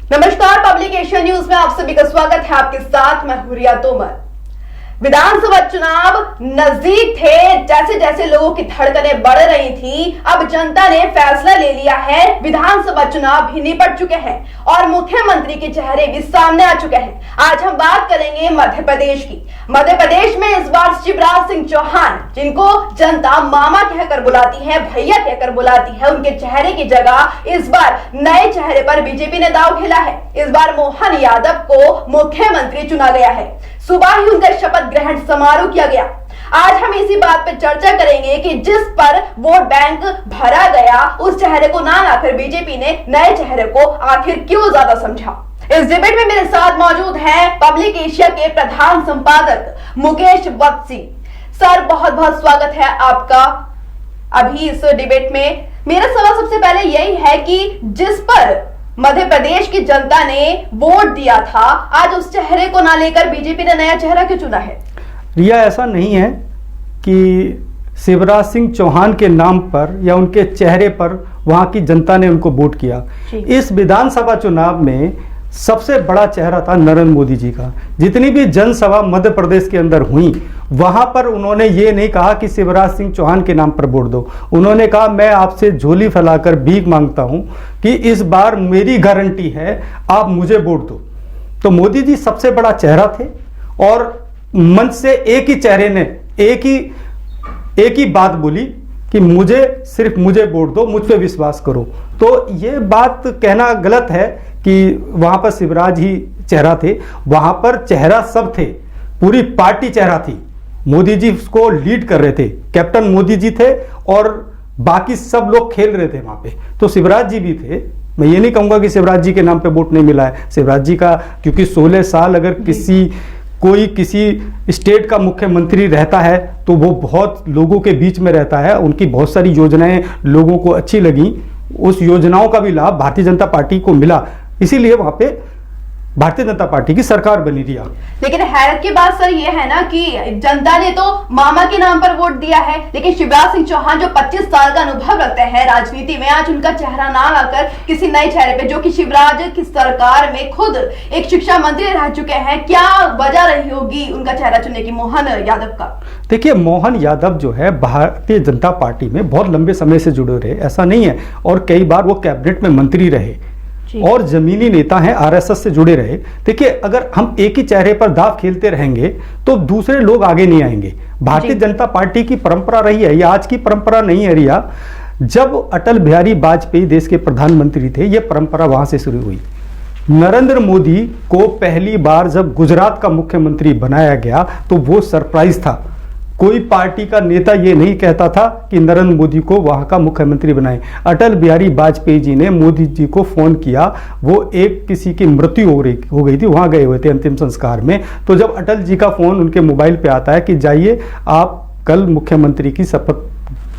नमस्कार, public Asia news में आप सभी का स्वागत है। आपके साथ मैं हूं रिया तोमर। विधानसभा चुनाव नजदीक थे, जैसे जैसे लोगों की धड़कनें बढ़ रही थी, अब जनता ने फैसला ले लिया है। विधानसभा चुनाव भी निपट चुके हैं और मुख्यमंत्री के चेहरे भी सामने आ चुके हैं। आज हम बात करेंगे मध्य प्रदेश की। मध्य प्रदेश में इस बार शिवराज सिंह चौहान, जिनको जनता मामा कहकर बुलाती है, भैया कहकर बुलाती है, उनके चेहरे की जगह इस बार नए चेहरे पर बीजेपी ने दांव खेला है। इस बार मोहन यादव को मुख्यमंत्री चुना गया है। सुबह ही उनका शपथ ग्रहण समारोह किया गया। आज हम इसी बात पर चर्चा करेंगे कि जिस पर वोट बैंक भरा गया, उस चेहरे को ना लाकर बीजेपी ने नए चेहरे को आखिर क्यों ज्यादा समझा। इस डिबेट में मेरे साथ मौजूद हैं पब्लिक एशिया के प्रधान संपादक मुकेश वत्सी। सर, बहुत बहुत स्वागत है आपका अभी इस डिबेट में। मेरा सवाल सबसे पहले यही है कि जिस पर मध्य प्रदेश की जनता ने वोट दिया था, आज उस चेहरे को ना लेकर बीजेपी ने नया चेहरा क्यों चुना है? रिया, ऐसा नहीं है कि शिवराज सिंह चौहान के नाम पर या उनके चेहरे पर वहां की जनता ने उनको वोट किया। इस विधानसभा चुनाव में सबसे बड़ा चेहरा था नरेंद्र मोदी जी का। जितनी भी जनसभा मध्य प्रदेश के अंदर हुई, वहां पर उन्होंने ये नहीं कहा कि शिवराज सिंह चौहान के नाम पर वोट दो। उन्होंने कहा, मैं आपसे झोली फैलाकर भीख मांगता हूं कि इस बार मेरी गारंटी है, आप मुझे वोट दो। तो मोदी जी सबसे बड़ा चेहरा थे और मंच से एक ही चेहरे ने एक ही बात बोली कि सिर्फ मुझे वोट दो, मुझ पे विश्वास करो। तो ये बात कहना गलत है कि वहां पर शिवराज ही चेहरा थे। वहां पर चेहरा सब थे, पूरी पार्टी चेहरा थी। मोदी जी उसको लीड कर रहे थे, कैप्टन मोदी जी थे और बाकी सब लोग खेल रहे थे वहां पे। तो शिवराज जी भी थे। मैं ये नहीं कहूंगा कि शिवराज जी के नाम पे वोट नहीं मिला है। शिवराज जी का, क्योंकि 16 साल अगर कोई किसी स्टेट का मुख्यमंत्री रहता है तो वो बहुत लोगों के बीच में रहता है। उनकी बहुत सारी योजनाएं लोगों को अच्छी लगी, उस योजनाओं का भी लाभ भारतीय जनता पार्टी को मिला, इसीलिए वहां पे भारतीय जनता पार्टी की सरकार बनी रही। लेकिन हैरत की बात सर ये है ना कि जनता ने तो मामा के नाम पर वोट दिया है, लेकिन शिवराज सिंह चौहान जो 25 साल का अनुभव रखते हैं राजनीति में, आज उनका चेहरा ना लाकर किसी नए चेहरे पे, जो कि शिवराज की सरकार में खुद एक शिक्षा मंत्री रह चुके हैं, क्या वजह रही होगी उनका चेहरा चुनने की मोहन यादव का? देखिए, मोहन यादव जो है भारतीय जनता पार्टी में बहुत लंबे समय से जुड़े रहे, ऐसा नहीं है, और कई बार वो कैबिनेट में मंत्री रहे और जमीनी नेता हैं, आरएसएस से जुड़े रहे। देखिए, अगर हम एक ही चेहरे पर दांव खेलते रहेंगे तो दूसरे लोग आगे नहीं आएंगे। भारतीय जनता पार्टी की परंपरा रही है, ये आज की परंपरा नहीं है रिया। जब अटल बिहारी वाजपेयी देश के प्रधानमंत्री थे, ये परंपरा वहां से शुरू हुई। नरेंद्र मोदी को पहली बार जब गुजरात का मुख्यमंत्री बनाया गया तो वो सरप्राइज था। कोई पार्टी का नेता ये नहीं कहता था कि नरेंद्र मोदी को वहां का मुख्यमंत्री बनाए। अटल बिहारी वाजपेयी जी ने मोदी जी को फोन किया, वो एक किसी की मृत्यु हो गई थी, वहां गए हुए थे अंतिम संस्कार में। तो जब अटल जी का फोन उनके मोबाइल पे आता है कि जाइए आप कल मुख्यमंत्री की शपथ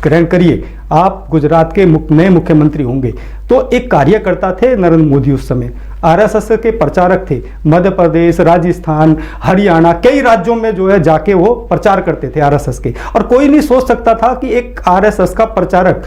ग्रहण करिए, आप गुजरात के नए मुख्यमंत्री होंगे। तो एक कार्यकर्ता थे नरेंद्र मोदी, उस समय आरएसएस के प्रचारक थे। मध्य प्रदेश, राजस्थान, हरियाणा, कई राज्यों में जो है जाके वो प्रचार करते थे आरएसएस के। और कोई नहीं सोच सकता था कि एक आरएसएस का प्रचारक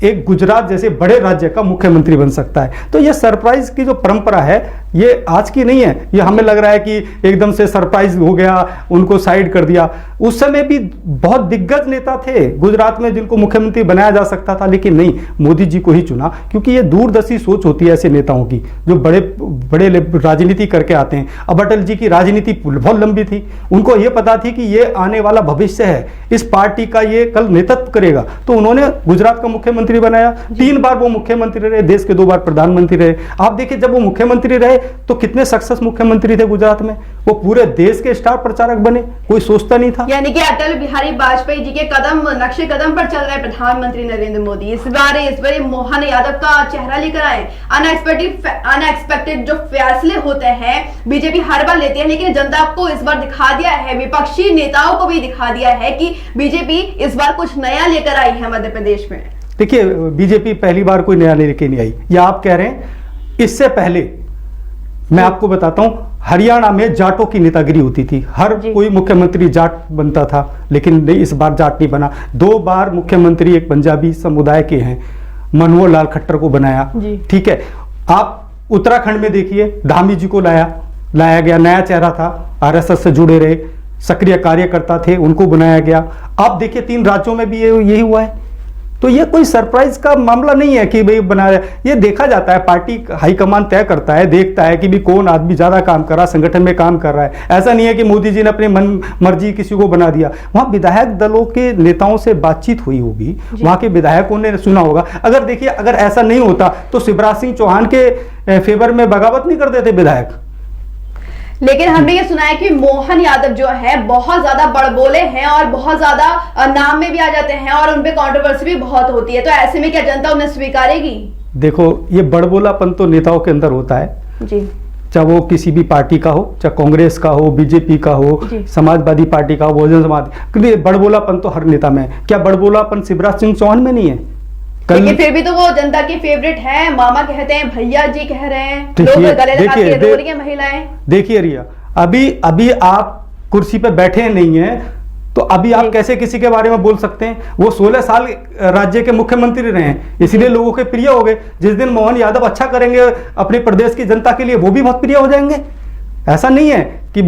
एक गुजरात जैसे बड़े राज्य का मुख्यमंत्री बन सकता है। तो ये सरप्राइज की जो परंपरा है, ये आज की नहीं है। ये हमें लग रहा है कि एकदम से सरप्राइज हो गया, उनको साइड कर दिया। उस समय भी बहुत दिग्गज नेता थे गुजरात में जिनको मुख्यमंत्री बनाया जा सकता था, लेकिन नहीं, मोदी जी को ही चुना। क्योंकि ये दूरदर्शी सोच होती है ऐसे नेताओं की, जो बड़े बड़े राजनीति करके आते हैं। अब अटल जी की राजनीति बहुत लंबी थी, उनको ये पता थी कि ये आने वाला भविष्य है, इस पार्टी का ये कल नेतृत्व करेगा। तो उन्होंने गुजरात का मुख्यमंत्री बनाया। 3 बार वो मुख्यमंत्री रहे, देश के 2 बार प्रधानमंत्री रहे। आप देखिए, जब वो मुख्यमंत्री रहे तो कितने सक्सेस मुख्यमंत्री थे गुजरात में, वो पूरे देश के स्टार प्रचारक बने, कोई सोचता नहीं था। यानी कि अटल बिहारी वाजपेयी जी के नक्शे कदम पर चल रहे प्रधानमंत्री नरेंद्र मोदी इस बार मोहन यादव का चेहरा लेकर आए। अनएक्सपेक्टेड जो फैसले होते हैं बीजेपी हर बार लेती है, लेकिन जनता को इस बार दिखा दिया है, विपक्षी नेताओं को भी दिखा दिया है कि बीजेपी इस बार कुछ नया लेकर आई है मध्य प्रदेश में। देखिए, बीजेपी पहली बार कोई नया लेके नहीं आई, या आप कह रहे हैं इससे पहले मैं आपको बताता हूं, हरियाणा में जाटों की नेतागिरी होती थी, हर कोई मुख्यमंत्री जाट बनता था, लेकिन नहीं, इस बार जाट नहीं बना। 2 बार मुख्यमंत्री एक पंजाबी समुदाय के हैं, मनोहर लाल खट्टर को बनाया। ठीक है, आप उत्तराखंड में देखिए धामी जी को लाया गया, नया चेहरा था, आरएसएस से जुड़े रहे, सक्रिय कार्यकर्ता थे, उनको बनाया गया। अब देखिए 3 राज्यों में भी यही हुआ है। तो ये कोई सरप्राइज का मामला नहीं है कि भाई बनाया, ये देखा जाता है, पार्टी हाईकमान तय करता है, देखता है कि भी कौन आदमी ज्यादा काम कर रहा है, संगठन में काम कर रहा है। ऐसा नहीं है कि मोदी जी ने अपनी मन मर्जी किसी को बना दिया। वहां विधायक दलों के नेताओं से बातचीत हुई होगी, वहां के विधायकों ने सुना होगा। अगर देखिए, अगर ऐसा नहीं होता तो शिवराज सिंह चौहान के फेवर में बगावत नहीं कर देते विधायक। लेकिन हमने ये सुना है कि मोहन यादव जो है बहुत ज्यादा बड़बोले हैं और बहुत ज्यादा नाम में भी आ जाते हैं और उनपे कंट्रोवर्सी भी बहुत होती है। तो ऐसे में क्या जनता उन्हें स्वीकारेगी? देखो, ये बड़बोलापन तो नेताओं के अंदर होता है जी, चाहे वो किसी भी पार्टी का हो, चाहे कांग्रेस का हो, बीजेपी का हो, समाजवादी पार्टी का हो, बहुजन समाज, क्योंकि बड़बोलापन तो हर नेता में है। क्या बड़बोलापन शिवराज सिंह चौहान में नहीं है? लेकिन फिर भी तो वो जनता के फेवरेट है, मामा कहते हैं, भैया जी कह रहे हैं, लोग गले लगा के रो रही हैं महिलाएं। देखिए रिया, अभी आप कुर्सी पे बैठे नहीं हैं, तो अभी आप कैसे किसी के बारे में बोल सकते हैं? वो 16 साल राज्य के मुख्यमंत्री रहे हैं, इसलिए लोगों के प्रिय हो गए। जिस दिन मोहन यादव अच्छा करेंगे अपने प्रदेश की जनता के लिए, वो भी बहुत प्रिय हो जाएंगे। ऐसा नहीं है कि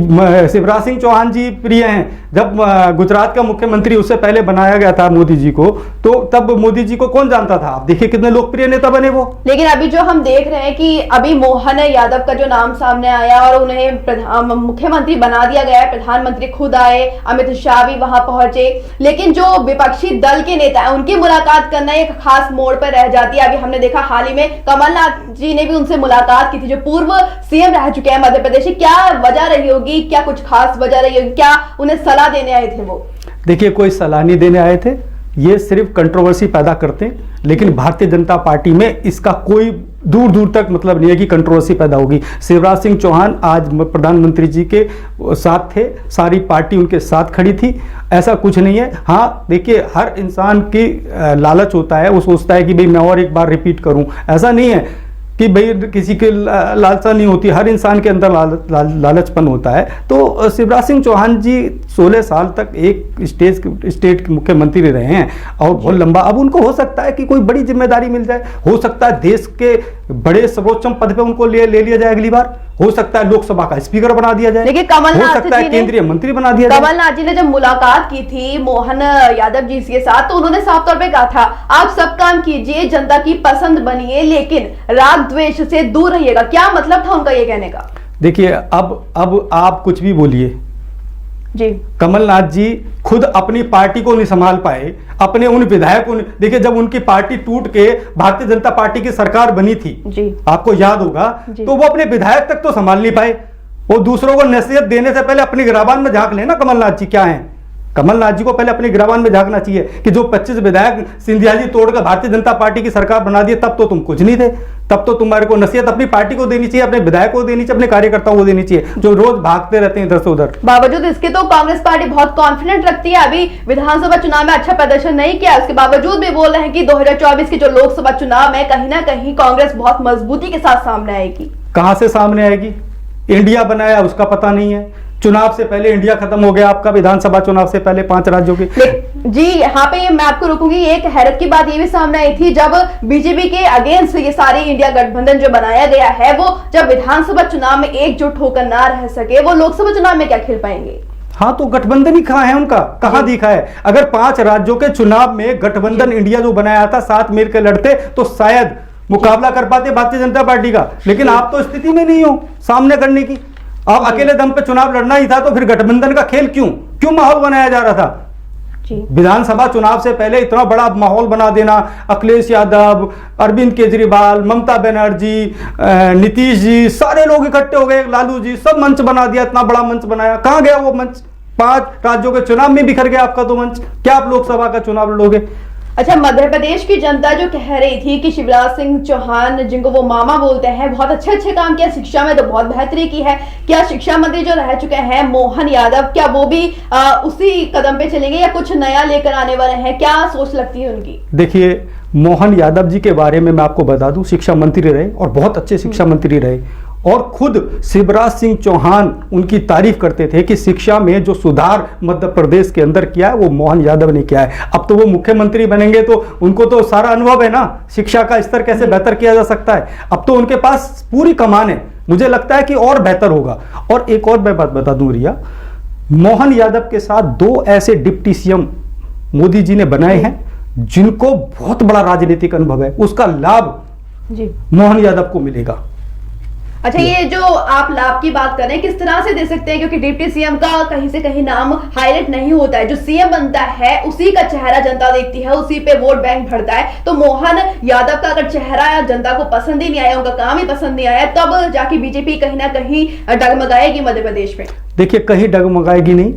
शिवराज सिंह चौहान जी प्रिय हैं। जब गुजरात का मुख्यमंत्री उससे पहले बनाया गया था मोदी जी को, तो तब मोदी जी को कौन जानता था? आप देखिए कितने लोकप्रिय नेता बने वो। लेकिन अभी जो हम देख रहे हैं कि अभी मोहन यादव का जो नाम सामने आया और उन्हें मुख्यमंत्री बना दिया गया है, प्रधानमंत्री खुद आए, अमित शाह भी वहां पहुंचे, लेकिन जो विपक्षी दल के नेता है उनकी मुलाकात करना एक खास मोड़ पर रह जाती है। अभी हमने देखा हाल ही में कमलनाथ जी ने भी उनसे मुलाकात की थी, जो पूर्व सीएम रह चुके हैं मध्य प्रदेश। क्या वजह रही होगी, क्या कुछ खास वजह रही होगी, क्या उन्हें सलाह देने आए थे वो? देखिए, कोई सलाह नहीं देने आए थे, ये सिर्फ कंट्रोवर्सी पैदा करते हैं। लेकिन भारतीय जनता पार्टी में इसका कोई दूर दूर तक मतलब नहीं है कि कंट्रोवर्सी पैदा होगी। शिवराज सिंह चौहान आज प्रधानमंत्री जी के साथ थे, सारी पार्टी उनके साथ खड़ी थी, ऐसा कुछ नहीं है। हाँ देखिए, हर इंसान की लालच होता है, वो सोचता है कि भाई मैं और एक बार रिपीट करूं। ऐसा नहीं है कि भाई किसी के लालसा नहीं होती, हर इंसान के अंदर लालचपन होता है। तो शिवराज सिंह चौहान जी 16 साल तक एक स्टेट के मुख्यमंत्री रहे हैं और बहुत लंबा। अब उनको हो सकता है कि कोई बड़ी जिम्मेदारी मिल जाए, हो सकता है देश के बड़े सर्वोच्च पद पे उनको ले लिया जाए अगली बार, हो सकता है लोकसभा का स्पीकर बना दिया जाए, लेकिन हो सकता है केंद्रीय मंत्री बना दिया जाए। कमलनाथ जी ने जब मुलाकात की थी मोहन यादव जी के साथ, तो उन्होंने साफ तौर पे कहा था, आप सब काम कीजिए, जनता की पसंद बनिए, लेकिन राग द्वेष से दूर रहिएगा। क्या मतलब था उनका ये कहने का? देखिए, अब आप कुछ भी बोलिए जी, कमलनाथ जी खुद अपनी पार्टी को नहीं संभाल पाए, अपने उन विधायकों ने। देखिए, जब उनकी पार्टी टूट के भारतीय जनता पार्टी की सरकार बनी थी जी, आपको याद होगा, तो वो अपने विधायक तक तो संभाल नहीं पाए। वो दूसरों को नसीहत देने से पहले अपनी गिराबान में झांक लेना कमलनाथ जी क्या है। कमलनाथ जी को पहले अपनी गिराबान में झांकना चाहिए कि जो 25 विधायक सिंधिया जी तोड़कर भारतीय जनता पार्टी की सरकार बना दी, तब तो तुम कुछ नहीं थे। तब तो तुम्हारे को नसीहत अपनी पार्टी को देनी चाहिए, अपने विधायकों को देनी चाहिए, अपने कार्यकर्ताओं को देनी चाहिए, जो रोज भागते रहते हैं इधर से उधर। बावजूद इसके तो कांग्रेस पार्टी बहुत कॉन्फिडेंट रखती है। अभी विधानसभा चुनाव में अच्छा प्रदर्शन नहीं किया, उसके बावजूद भी बोल रहे हैं कि 2024 के जो लोकसभा चुनाव में कहीं ना कहीं कांग्रेस बहुत मजबूती के साथ सामने आएगी। कहां से सामने आएगी? इंडिया बनाया उसका पता नहीं है। चुनाव से पहले इंडिया खत्म हो गया आपका, विधानसभा चुनाव से पहले 5 राज्यों की। जी, यहाँ पे मैं आपको रोकूंगी। एक हैरत की बात ये भी सामने आई थी, जब बीजेपी के अगेंस्ट ये सारी इंडिया गठबंधन जो बनाया गया है, वो जब विधानसभा चुनाव में एकजुट होकर ना रह सके, वो लोकसभा चुनाव में क्या खेल पाएंगे? हाँ, तो गठबंधन ही कहाँ है उनका, कहाँ दिखा है? अगर 5 राज्यों के चुनाव में गठबंधन इंडिया जो बनाया था, साथ मिलकर लड़ते तो शायद मुकाबला कर पाते भारतीय जनता पार्टी का। लेकिन आप तो स्थिति में नहीं हो सामने करने की। अब अकेले दम पे चुनाव लड़ना ही था, तो फिर गठबंधन का खेल क्यों माहौल बनाया जा रहा था? विधानसभा चुनाव से पहले इतना बड़ा माहौल बना देना, अखिलेश यादव, अरविंद केजरीवाल, ममता बनर्जी, नीतीश जी, सारे लोग इकट्ठे हो गए, लालू जी, सब मंच बना दिया, इतना बड़ा मंच बनाया। कहां गया वो मंच? 5 राज्यों के चुनाव में बिखर गया आपका तो मंच। क्या आप लोकसभा का चुनाव लड़ोगे? अच्छा, मध्य प्रदेश की जनता जो कह रही थी कि शिवराज सिंह चौहान, जिनको वो मामा बोलते हैं, बहुत अच्छे काम किया, शिक्षा में तो बहुत बेहतरी की है। क्या शिक्षा मंत्री जो रह चुके हैं मोहन यादव, क्या वो भी उसी कदम पे चलेंगे या कुछ नया लेकर आने वाले हैं? क्या सोच लगती है उनकी? देखिए, मोहन यादव जी के बारे में मैं आपको बता दूं, शिक्षा मंत्री रहे और बहुत अच्छे शिक्षा मंत्री रहे, और खुद शिवराज सिंह चौहान उनकी तारीफ करते थे कि शिक्षा में जो सुधार मध्य प्रदेश के अंदर किया है वो मोहन यादव ने किया है। अब तो वो मुख्यमंत्री बनेंगे तो उनको तो सारा अनुभव है ना, शिक्षा का स्तर कैसे बेहतर किया जा सकता है। अब तो उनके पास पूरी कमान है, मुझे लगता है कि और बेहतर होगा। और एक और मैं बात बता दूं रिया, मोहन यादव के साथ 2 ऐसे डिप्टी सीएम मोदी जी ने बनाए हैं जिनको बहुत बड़ा राजनीतिक अनुभव है, उसका लाभ जी मोहन यादव को मिलेगा। अच्छा, ये जो आप लाभ की बात कर रहे हैं किस तरह से दे सकते हैं, क्योंकि डिप्टी सीएम का कहीं से कहीं नाम हाईलाइट नहीं होता है, जो सीएम बनता है उसी का चेहरा जनता देखती है, उसी पे वोट बैंक भरता है। तो मोहन यादव का अगर चेहरा जनता को पसंद ही नहीं आया, उनका काम ही पसंद नहीं आया, तब जाके बीजेपी कहीं ना कहीं डगमगाएगी मध्य प्रदेश में। देखिए, कहीं डगमगाएगी नहीं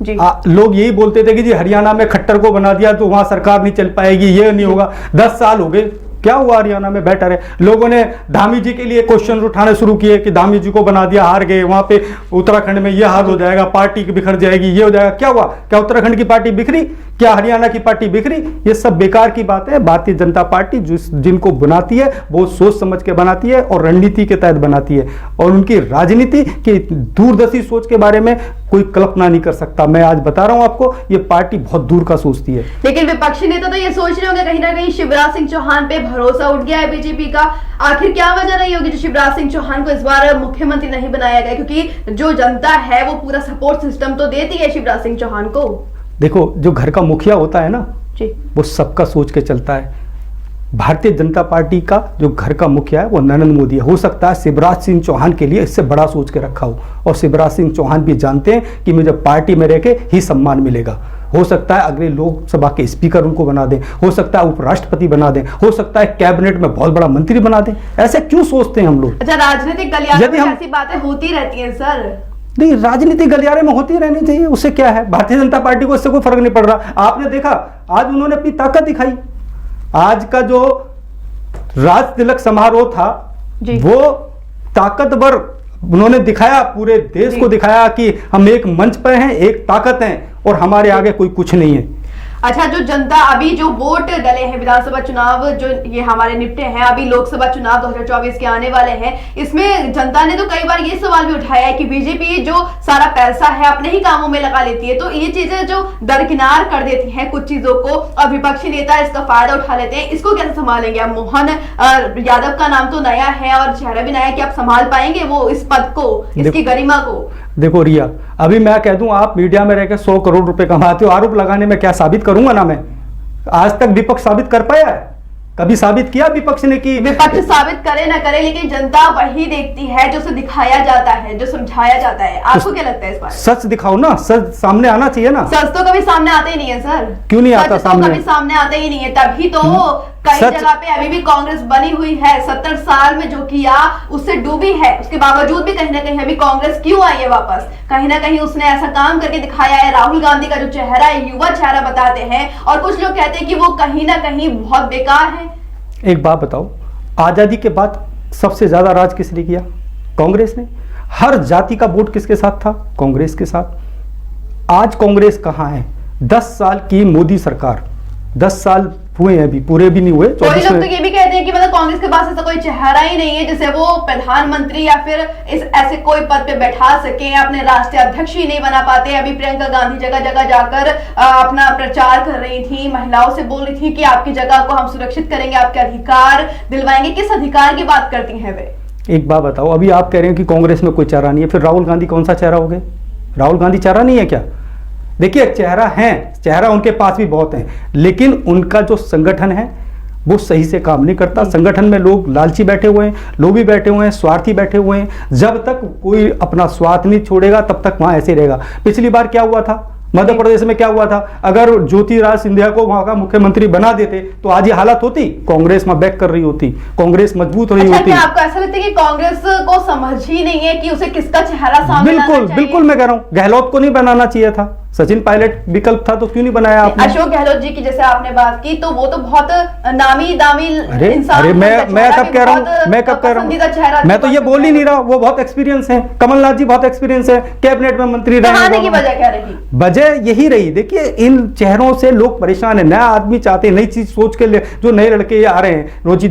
जी। लोग यही बोलते थे कि जी हरियाणा में खट्टर को बना दिया तो वहां सरकार नहीं चल पाएगी, ये नहीं होगा। 10 साल हो गए, क्या हुआ हरियाणा में? बेटर है। लोगों ने धामी जी के लिए क्वेश्चन उठाने शुरू किए कि धामी जी को बना दिया, हार गए, वहां पे उत्तराखंड में ये हाल हो जाएगा, पार्टी बिखर जाएगी, ये हो जाएगा। क्या हुआ? क्या उत्तराखंड की पार्टी बिखरी? क्या हरियाणा की पार्टी बिखरी? ये सब बेकार की बात है। भारतीय जनता पार्टी जिनको बनाती है वो सोच समझ के बनाती है और रणनीति के तहत बनाती है, और उनकी राजनीति की दूरदर्शी सोच के बारे में कोई कल्पना नहीं कर सकता। मैं आज बता रहा हूं आपको, ये पार्टी बहुत दूर का सोचती है। लेकिन विपक्षी नेता तो ये सोच रहे होंगे कहीं ना कहीं शिवराज सिंह चौहान पे भरोसा उठ गया है बीजेपी का। आखिर क्या वजह रही होगी जो शिवराज सिंह चौहान को इस बार मुख्यमंत्री नहीं बनाया गया? क्योंकि जो जनता है वो पूरा सपोर्ट सिस्टम तो देती है शिवराज सिंह चौहान को। देखो, जो घर का मुखिया होता है ना जी, वो सबका सोच के चलता है। भारतीय जनता पार्टी का जो घर का मुखिया है वो नरेंद्र मोदी है। हो सकता है शिवराज सिंह चौहान के लिए इससे बड़ा सोच के रखा हो, और शिवराज सिंह चौहान भी जानते हैं कि मुझे पार्टी में रह के ही सम्मान मिलेगा। हो सकता है अगले लोकसभा के स्पीकर उनको बना दें, हो सकता है उपराष्ट्रपति बना दें, हो सकता है कैबिनेट में बहुत बड़ा मंत्री बना दें। ऐसे क्यों सोचते हैं हम लोग? अच्छा, राजनीतिक गलियारे में ऐसी बातें होती रहती हैं सर। नहीं, राजनीतिक गलियारे में होती रहनी चाहिए, उससे क्या है? भारतीय जनता पार्टी को इससे कोई फर्क नहीं पड़ रहा। आपने देखा आज उन्होंने अपनी ताकत दिखाई। आज का जो राज तिलक समारोह था वो ताकतवर उन्होंने दिखाया, पूरे देश को दिखाया कि हम एक मंच पर हैं, एक ताकत हैं और हमारे आगे कोई कुछ नहीं है। अच्छा, जो जनता अभी जो वोट डले हैं विधानसभा चुनाव जो ये हमारे निपटे हैं, अभी लोकसभा चुनाव 2024 के आने वाले हैं, इसमें जनता ने तो कई बार ये सवाल भी उठाया है कि बीजेपी जो सारा पैसा है अपने ही कामों में लगा लेती है, तो ये चीजें जो दरकिनार कर देती हैं कुछ चीजों को और विपक्षी नेता इसका फायदा उठा लेते हैं, इसको कैसे संभालेंगे? अब मोहन यादव का नाम तो नया है और चेहरा भी नया है, कि आप संभाल पाएंगे वो इस पद को, इसकी गरिमा को? देखो रिया, अभी मैं कह दूं आप मीडिया में रहकर 100 करोड़ रुपए कमाते हो, आरोप लगाने में क्या साबित करूंगा ना मैं? आज तक विपक्ष साबित कर पाया है? कभी साबित किया विपक्ष ने? कि विपक्ष साबित करे ना करे, लेकिन जनता वही देखती है जो दिखाया जाता है, जो समझाया जाता है। आपको क्या लगता है इस बारे में? सच दिखाओ ना, सच सामने आना चाहिए ना। सच तो कभी सामने आते ही नहीं है सर। क्यों नहीं आता सामने? कभी सामने आते ही नहीं है, तभी तो कई जगह पे अभी भी कांग्रेस बनी हुई है। 70 साल में जो किया उससे डूबी है, उसके बावजूद भी कहीं ना कहीं अभी कांग्रेस क्यों आई है वापस? कहीं ना कहीं उसने ऐसा काम करके दिखाया है। राहुल गांधी का जो चेहरा है, युवा चेहरा बताते हैं, और कुछ लोग कहते हैं कि वो कहीं ना कहीं बहुत बेकार है। एक बात बताओ, आजादी के बाद सबसे ज्यादा राज किसने किया? कांग्रेस ने। हर जाति का वोट किसके साथ था? कांग्रेस के साथ। आज कांग्रेस कहां है? 10 साल की मोदी सरकार, 10 साल हुए हैं, अभी पूरे भी नहीं हुए। कोई लोग तो ये भी कहते हैं कि मतलब कांग्रेस के पास ऐसा कोई चेहरा ही नहीं है जिसे वो प्रधानमंत्री या फिर इस ऐसे कोई पद पे बैठा सके, अपने राष्ट्रीय अध्यक्ष ही नहीं बना पाते। अभी प्रियंका गांधी जगह जगह जाकर अपना प्रचार कर रही थी, महिलाओं से बोल रही थी कि आपकी जगह को हम सुरक्षित करेंगे, आपके अधिकार दिलवाएंगे। किस अधिकार की बात करती हैं वे? एक बात बताओ, अभी आप कह रहे हैं कि कांग्रेस में कोई चेहरा नहीं है, फिर राहुल गांधी कौन सा चेहरा हो गए? राहुल गांधी चेहरा नहीं है क्या? देखिए, चेहरा है, चेहरा उनके पास भी बहुत है, लेकिन उनका जो संगठन है वो सही से काम नहीं करता। संगठन में लोग लालची बैठे हुए हैं, लोभी बैठे हुए हैं, स्वार्थी बैठे हुए हैं। जब तक कोई अपना स्वार्थ नहीं छोड़ेगा तब तक वहां ऐसे रहेगा। पिछली बार क्या हुआ था मध्य प्रदेश में? क्या हुआ था? अगर ज्योतिरादित्य सिंधिया को वहां का मुख्यमंत्री बना देते तो आज ये हालत होती? कांग्रेस में बैक कर रही होती, कांग्रेस मजबूत रही होती। क्या आपको ऐसा लगता है कि कांग्रेस को समझ ही नहीं है कि उसे किसका चेहरा सामने? बिल्कुल, मैं कह रहा हूं गहलोत को नहीं बनाना चाहिए था। सचिन पायलट विकल्प था तो क्यों नहीं बनाया आपने? अशोक गहलोत जी की जैसे आपने बात की तो वो तो बहुत नामी दामी इंसान। अरे मैं कब कह रहा हूँ, मैं तो ये बोल ही नहीं रहा, वो बहुत एक्सपीरियंस है। कमलनाथ जी बहुत एक्सपीरियंस है, कैबिनेट में मंत्री रहे। की वजह क्या रही? वजह यही रही, देखिए इन चेहरों से लोग परेशान है, नया आदमी चाहते हैं, नई चीज सोच के लिए। जो नए लड़के आ रहे हैं, रोजी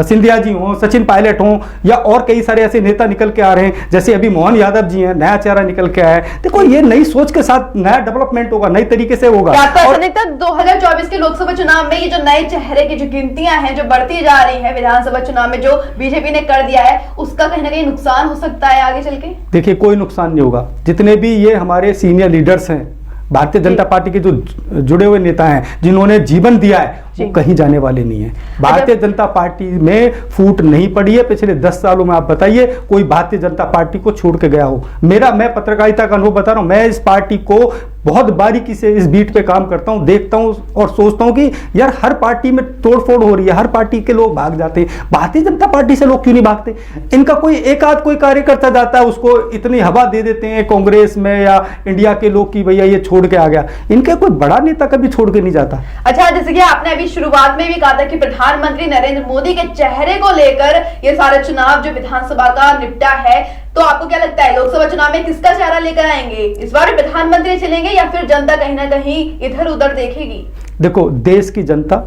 सिंधिया जी हों, सचिन पायलट हों, या और कई सारे ऐसे नेता निकल के आ रहे हैं, जैसे अभी मोहन यादव जी हैं, नया चेहरा निकल के आया है। देखो ये नई सोच के साथ नया डेवलपमेंट होगा, नई तरीके से होगा। 2024 के लोकसभा चुनाव में ये जो नए चेहरे की जो गिनतियां हैं जो बढ़ती जा रही है, विधानसभा चुनाव में जो बीजेपी ने कर दिया है, उसका कहीं ना कहीं नुकसान हो सकता है आगे चल के? देखिए कोई नुकसान नहीं होगा। जितने भी ये हमारे सीनियर लीडर्स हैं, भारतीय जनता पार्टी के जो जुड़े हुए नेता हैं, जिन्होंने जीवन दिया है, वो कहीं जाने वाले नहीं है। भारतीय जनता पार्टी में फूट नहीं पड़ी है पिछले 10 सालों में। आप बताइए कोई भारतीय जनता पार्टी को छोड़ के गया हो? मैं पत्रकारिता का अनुभव बता रहा हूं, मैं इस पार्टी को बहुत बारीकी से इस बीट पे काम करता हूं, देखता हूं और सोचता हूं कि यार हर पार्टी में तोड़फोड़ हो रही है, हर पार्टी के लोग भाग जाते हैं, भारतीय जनता पार्टी से लोग क्यों नहीं भागते? इनका कोई एक आध कोई कार्यकर्ता जाता है, उसको इतनी हवा दे देते हैं कांग्रेस में या इंडिया के लोग कि भैया ये छोड़ के आ गया। इनका कोई बड़ा नेता कभी छोड़ के नहीं जाता। अच्छा, जैसे कि आपने अभी शुरुआत में भी कहा था कि प्रधानमंत्री नरेंद्र मोदी के चेहरे को लेकर ये सारे चुनाव जो विधानसभा का निपटा है, तो आपको क्या लगता है लोकसभा चुनाव में किसका चेहरा लेकर आएंगे? इस बार प्रधानमंत्री चलेंगे या फिर जनता कहीं ना कहीं इधर उधर देखेगी? देखो देश की जनता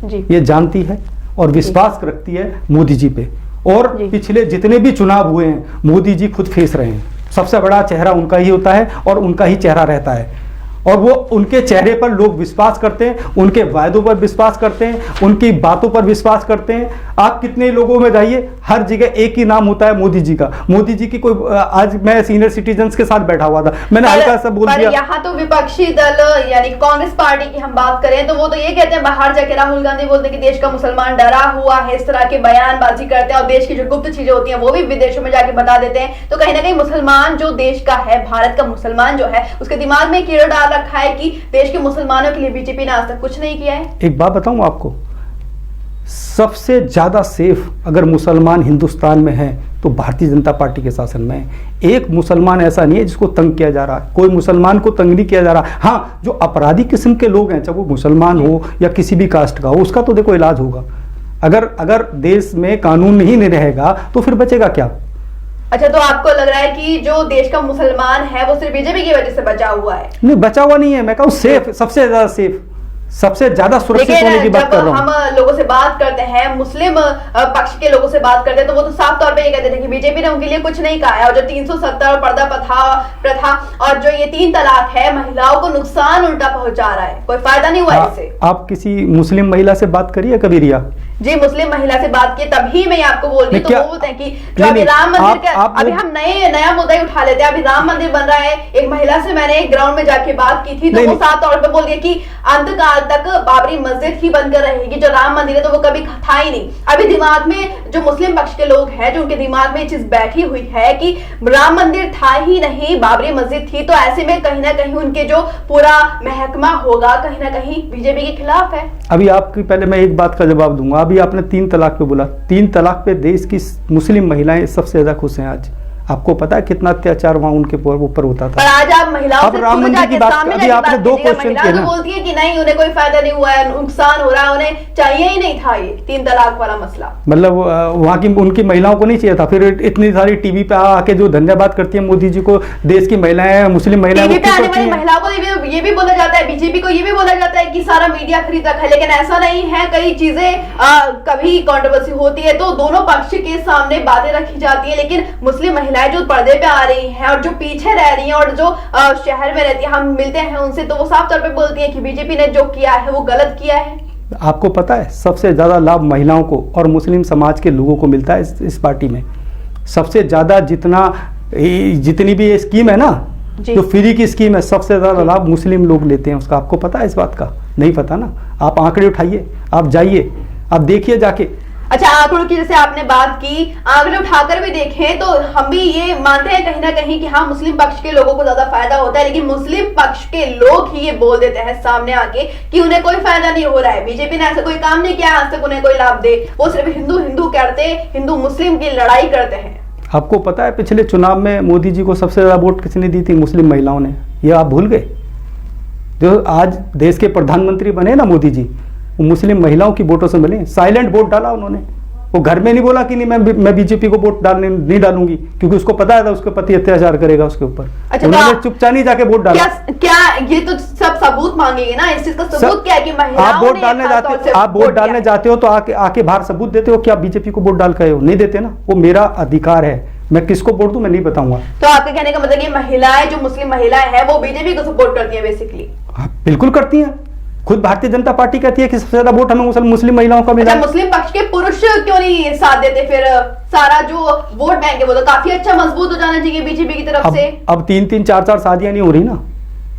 जी ये जानती है और विश्वास रखती है मोदी जी पे, और पिछले जितने भी चुनाव हुए हैं मोदी जी खुद फेस रहे हैं। सबसे बड़ा चेहरा उनका ही होता है और उनका ही चेहरा रहता है, और वो उनके चेहरे पर लोग विश्वास करते हैं, उनके वायदों पर विश्वास करते हैं, उनकी बातों पर विश्वास करते हैं। आप कितने लोगों में जाइए, हर जगह एक ही नाम होता है मोदी जी का। मोदी जी की कोई, आज मैं सीनियर सिटीजन्स के साथ बैठा हुआ था, मैंने हल्का सा बोल दिया। यहाँ तो विपक्षी दल यानी कांग्रेस पार्टी की हम बात करें तो वो तो ये कहते हैं, बाहर जाके राहुल गांधी बोलते हैं कि देश का मुसलमान डरा हुआ है, इस तरह के बयानबाजी करते हैं और देश की जो गुप्त चीजें होती हैं वो भी विदेशों में जाके बता देते हैं। तो कहीं ना कहीं मुसलमान जो देश का है, भारत का मुसलमान जो है, उसके दिमाग में कीड़ा डाल रखा है कि देश के मुसलमानों के लिए बीजेपी ने आज तक कुछ नहीं किया है। एक बात बताऊं आपको, सबसे ज्यादा सेफ अगर मुसलमान हिंदुस्तान में है तो भारतीय जनता पार्टी के शासन में है। एक मुसलमान ऐसा नहीं है जिसको तंग किया जा रहा है, कोई मुसलमान को तंग नहीं किया जा रहा। हाँ, जो अपराधी किस्म के लोग हैं, चाहे वो मुसलमान हो या किसी भी कास्ट का हो, उसका तो देखो इलाज होगा। अगर देश में कानून ही नहीं रहेगा तो फिर बचेगा क्या? अच्छा, तो आपको लग रहा है कि जो देश का मुसलमान है वो सिर्फ बीजेपी की वजह से बचा हुआ है? नहीं, बचा हुआ नहीं है, मैं कहूँ सेफ, सबसे ज्यादा सेफ, सबसे ज्यादा सुरक्षित होने की बात कर रहा हूं। हम लोगों से बात करते हैं, मुस्लिम पक्ष के लोगों से बात करते हैं, तो वो तो साफ तौर पे ये कहते थे कि बीजेपी ने उनके लिए कुछ नहीं कहा है, और जो 370 और पर्दा प्रथा और जो ये 3 तलाक है, महिलाओं को नुकसान उल्टा पहुंचा रहा है, कोई फायदा नहीं हुआ इससे। आप किसी मुस्लिम महिला से बात करिए कभी रिया? जी, मुस्लिम महिला से बात की तभी मैं आपको बोल रही हूँ। तो वो बोलते हैं कि जो अभी राम मंदिर का, अभी हम नया मुद्दा ही उठा लेते हैं, अभी राम मंदिर बन रहा है। एक महिला से मैंने एक ग्राउंड में जाके बात की थी, तो वो साफ तौर पे बोल दिया कि अंतकाल तक बाबरी मस्जिद ही बनकर रहेगी, जो राम मंदिर है तो वो कभी था ही नहीं। अभी दिमाग में जो मुस्लिम पक्ष के लोग हैं, जो उनके दिमाग में ये चीज बैठी हुई है कि राम मंदिर था ही नहीं, बाबरी मस्जिद थी, तो ऐसे में कहीं ना कहीं उनके जो पूरा महकमा होगा कहीं ना कहीं बीजेपी के खिलाफ है। अभी आपकी पहले मैं एक बात का जवाब दूंगा। अभी आपने 3 तलाक पे बोला, 3 तलाक पे देश की मुस्लिम महिलाएं सबसे ज्यादा खुश हैं आज। आपको पता है कितना अत्याचार वहां उनके ऊपर होता था। पर आज आप महिलाओं से राम मंदिर की बात, अभी आपने 2 क्वेश्चन किए ना, बोलती है कि नहीं उन्हें कोई फायदा नहीं हुआ है, नुकसान हो रहा है, उन्हें चाहिए ही नहीं था ये 3 तलाक वाला मसला। मतलब वहां की उनकी महिलाओं को नहीं चाहिए था। फिर इतनी सारी टीवी पे आके जो धन्यवाद करती है मोदी जी को, देश की महिलाएं, मुस्लिम महिलाएं, टीवी पे आने वाली महिलाओं को ये भी बोला जाता है, बीजेपी को ये भी बोला जाता है कि सारा मीडिया खरीद रखा है, लेकिन ऐसा नहीं है। कई चीजें कभी कंट्रोवर्सी होती है तो दोनों पक्ष के सामने बातें रखी जाती है, लेकिन मुस्लिम महिलाएं जो पर्दे पे आ रही हैं और जो पीछे रह रही हैं और जो शहर में रहती है, हम मिलते हैं उनसे तो वो साफ तौर पे बोलती है कि बीजेपी ने जो किया है वो गलत किया है। आपको पता है सबसे ज्यादा लाभ महिलाओं को और मुस्लिम समाज के लोगों को मिलता है इस पार्टी में। सबसे ज्यादा जितनी भी ये स्कीम है ना, जो फ्री की स्कीम है, सबसे ज्यादा लाभ मुस्लिम लोग लेते हैं उसका। आपको पता है इस बात का? नहीं पता ना? आप आंकड़े उठाइए, आप जाइए, आप देखिए जाके। अच्छा, आंकड़ों की जैसे आपने बात की, आंकड़े उठाकर भी देखें तो हम भी ये मानते हैं कहीं ना कहीं कि हाँ मुस्लिम पक्ष के लोगों को ज्यादा फायदा होता है, लेकिन मुस्लिम पक्ष के लोग ही ये बोल देते हैं सामने आके कि उन्हें कोई फायदा नहीं हो रहा है, बीजेपी ने ऐसा कोई काम नहीं किया आज तक उन्हें कोई लाभ दे, वो सिर्फ हिंदू हिंदू करते, हिंदू मुस्लिम की लड़ाई करते हैं। आपको पता है पिछले चुनाव में मोदी जी को सबसे ज्यादा वोट किसने दी थी? मुस्लिम महिलाओं ने। ये आप भूल गए? जो आज देश के प्रधानमंत्री बने ना मोदी जी, वो मुस्लिम महिलाओं की वोटों से बने। साइलेंट वोट डाला उन्होंने, वो घर में नहीं बोला कि नहीं मैं बीजेपी को वोट डालने नहीं डालूंगी, क्योंकि उसको पता था उसके पति अत्याचार करेगा उसके ऊपर। अच्छा, उन्होंने चुपचाप नहीं जाके वोट डाला। क्या ये तो सब सबूत मांगेंगे ना, इस चीज का सबूत क्या है कि महिलाओं आप वोट डालने जाते हो तो आके बाहर सबूत देते हो कि आप बीजेपी को वोट डाल के हो? नहीं देते ना, वो मेरा अधिकार है, मैं किसको वोट दूं मैं नहीं बताऊंगा। तो आपके कहने का मतलब ये महिलाएं, जो मुस्लिम महिलाएं हैं, वो बीजेपी को सपोर्ट करती हैं बेसिकली? बिल्कुल करती हैं। खुद भारतीय जनता पार्टी कहती है कि सबसे ज्यादा वोट हमें मुस्लिम महिलाओं का मिला। अच्छा, मुस्लिम पक्ष के पुरुष क्यों नहीं साथ देते फिर? सारा जो वोट बैंक है वो तो काफी अच्छा मजबूत हो जाना चाहिए बीजेपी की तरफ से। अब 3-3, 4-4 शादियां नहीं हो रही ना,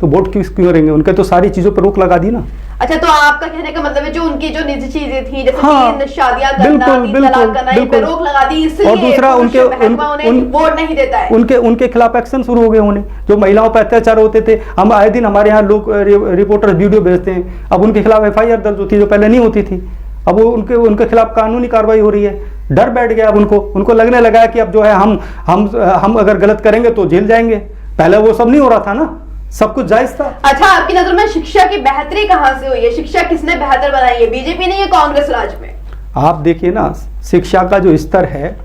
तो वोट क्यों करेंगे? उनके तो सारी चीजों पर रोक लगा दी ना। अच्छा, तो आपका कहने का मतलब है जो उनकी जो निजी चीजें थी, जैसे हाँ, 3 शादियां करना, 3 तलाक करना, इन पे रोक लगा दी, इसलिए और दूसरा उनके वोट नहीं देता है। उनके खिलाफ एक्शन शुरू हो गए होने। जो महिलाओं पर अत्याचार होते थे, हम आए दिन हमारे यहाँ लोग रिपोर्टर वीडियो भेजते हैं, अब उनके खिलाफ FIR दर्ज होती है जो पहले नहीं होती थी। अब वो उनके खिलाफ कानूनी कार्रवाई हो रही है। डर बैठ गया अब उनको लगने लगा है कि अब जो है हम अगर गलत करेंगे तो जेल जाएंगे। पहले वो सब नहीं हो रहा था ना, सब कुछ जायज था। अच्छा, आपकी नजर में शिक्षा की बेहतरी कहां से हुई है? शिक्षा किसने बेहतर बनाई है, बीजेपी ने या कांग्रेस राज में? आप देखिए ना, शिक्षा का जो स्तर है